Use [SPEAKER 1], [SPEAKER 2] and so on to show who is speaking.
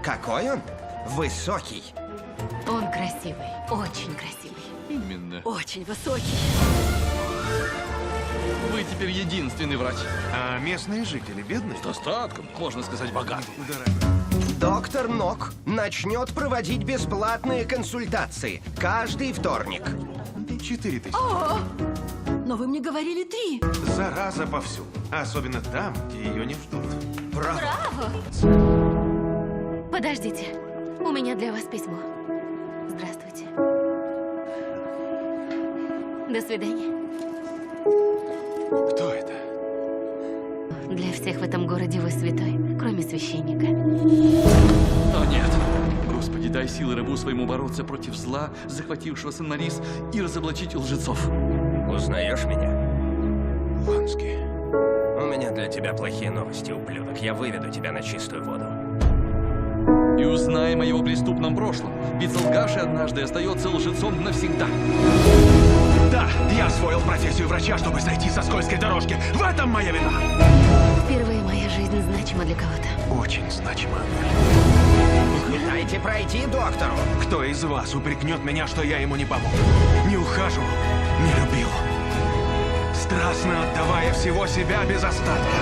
[SPEAKER 1] Какой он? Высокий.
[SPEAKER 2] Он красивый, очень красивый.
[SPEAKER 3] Именно.
[SPEAKER 2] Очень высокий.
[SPEAKER 3] Вы теперь единственный врач.
[SPEAKER 4] А местные жители бедные?
[SPEAKER 3] С достатком, можно сказать, богатый.
[SPEAKER 1] Доктор Нок начнет проводить бесплатные консультации каждый вторник.
[SPEAKER 4] 4000.
[SPEAKER 2] Но вы мне говорили 3.
[SPEAKER 4] Зараза повсюду. Особенно там, где ее не ждут.
[SPEAKER 1] Браво!
[SPEAKER 2] Подождите, у меня для вас письмо. Здравствуйте. До свидания.
[SPEAKER 4] Кто это?
[SPEAKER 2] Для всех в этом городе вы святой, кроме священника.
[SPEAKER 3] О, нет. Господи, дай силы рабу своему бороться против зла, захватившего Сан-Марис, и разоблачить лжецов.
[SPEAKER 1] Узнаешь меня?
[SPEAKER 4] Лански.
[SPEAKER 1] У меня для тебя плохие новости, ублюдок. Я выведу тебя на чистую воду.
[SPEAKER 3] И узнаем о его преступном прошлом. Ведь солгавший однажды остается лжецом навсегда.
[SPEAKER 4] Да, я освоил профессию врача, чтобы сойти со скользкой дорожки. В этом моя вина.
[SPEAKER 2] Впервые моя жизнь значима для кого-то.
[SPEAKER 4] Очень значимо.
[SPEAKER 1] Не дайте пройти доктору.
[SPEAKER 4] Кто из вас упрекнет меня, что я ему не помог? Не ухаживал, не любил. Страстно отдавая всего себя без остатка.